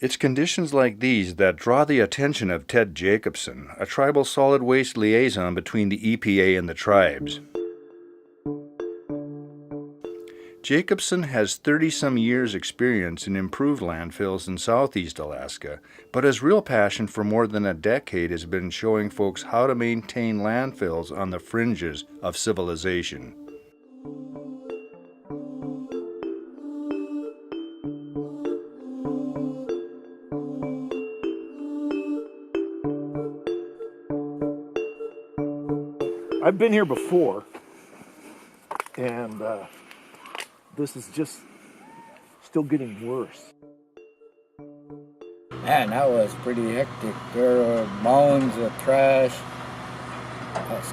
It's conditions like these that draw the attention of Ted Jacobson, a tribal solid waste liaison between the EPA and the tribes. Jacobson has 30-some years' experience in improved landfills in southeast Alaska, but his real passion for more than a decade has been showing folks how to maintain landfills on the fringes of civilization. I've been here before, and this is just still getting worse. Man, that was pretty hectic. There were mounds of trash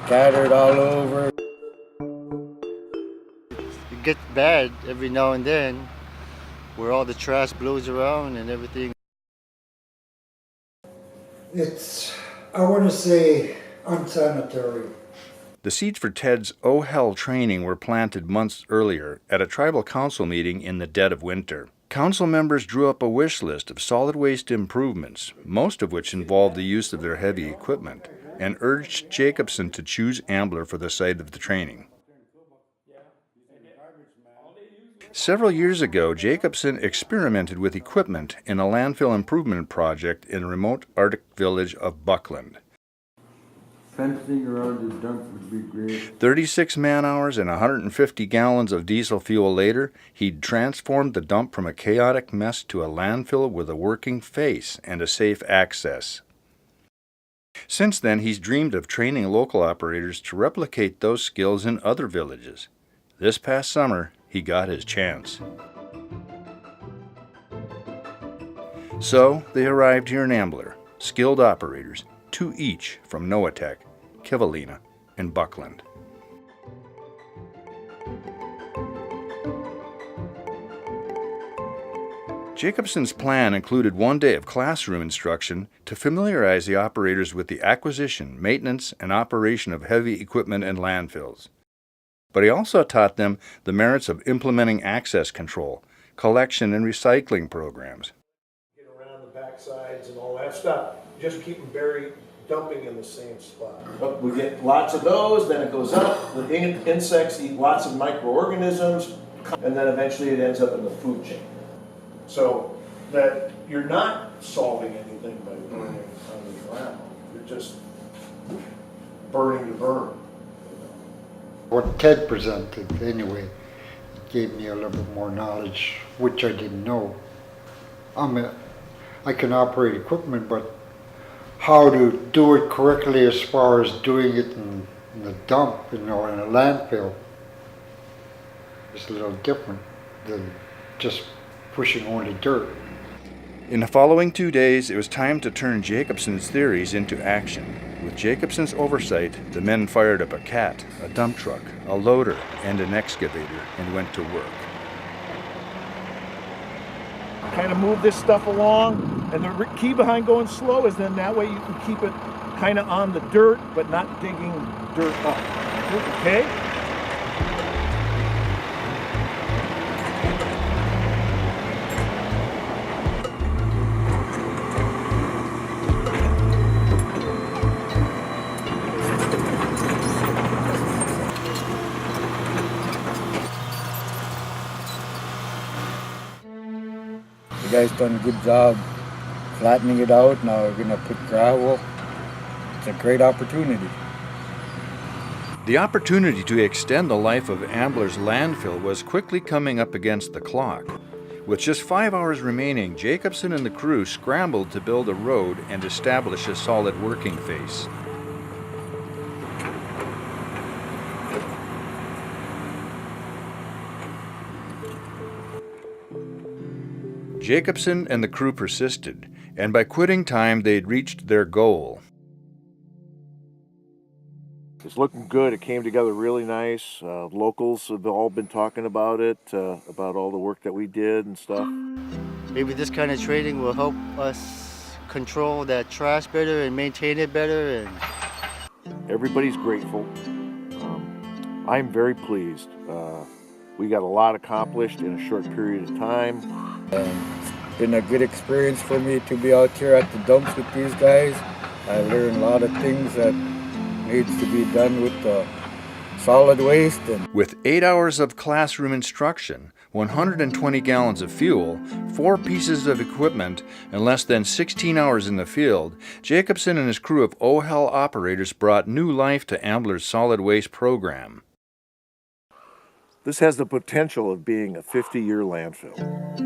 scattered all over. It gets bad every now and then, where all the trash blows around and everything. It's, I want to say, unsanitary. The seeds for Ted's Oh Hell training were planted months earlier at a tribal council meeting in the dead of winter. Council members drew up a wish list of solid waste improvements, most of which involved the use of their heavy equipment, and urged Jacobson to choose Ambler for the site of the training. Several years ago, Jacobson experimented with equipment in a landfill improvement project in the remote Arctic village of Buckland. Fencing around the dump would be great. 36 man-hours and 150 gallons of diesel fuel later, he'd transformed the dump from a chaotic mess to a landfill with a working face and a safe access. Since then, he's dreamed of training local operators to replicate those skills in other villages. This past summer, he got his chance. So, they arrived here in Ambler, skilled operators, 2 each from Noatek, Kivalina, and Buckland. Jacobson's plan included 1 day of classroom instruction to familiarize the operators with the acquisition, maintenance, and operation of heavy equipment and landfills. But he also taught them the merits of implementing access control, collection and recycling programs. Get around the backsides and all that stuff. Just keep them buried, dumping in the same spot. But we get lots of those, then it goes up. The insects eat lots of microorganisms, and then eventually it ends up in the food chain. So that you're not solving anything by burning on the ground. You're just burning to burn. What Ted presented, anyway, it gave me a little bit more knowledge, which I didn't know. I can operate equipment, but how to do it correctly as far as doing it in the dump, in a landfill, is a little different than just pushing only dirt. In the following 2 days, it was time to turn Jacobson's theories into action. With Jacobson's oversight, the men fired up a cat, a dump truck, a loader, and an excavator, and went to work. Kind of move this stuff along, and the key behind going slow is then that way you can keep it kind of on the dirt, but not digging dirt up. Okay? You guys done a good job flattening it out. Now we're going to put gravel. It's a great opportunity. The opportunity to extend the life of Ambler's landfill was quickly coming up against the clock. With just 5 hours remaining, Jacobson and the crew scrambled to build a road and establish a solid working face. Jacobson and the crew persisted, and by quitting time they'd reached their goal. It's looking good. It came together really nice. Locals have all been talking about it, about all the work that we did and stuff. Maybe this kind of training will help us control that trash better and maintain it better. And everybody's grateful. I'm very pleased. We got a lot accomplished in a short period of time. It's been a good experience for me to be out here at the dumps with these guys. I learned a lot of things that needs to be done with the solid waste. With 8 hours of classroom instruction, 120 gallons of fuel, 4 pieces of equipment, and less than 16 hours in the field, Jacobson and his crew of OHEL operators brought new life to Ambler's solid waste program. This has the potential of being a 50-year landfill.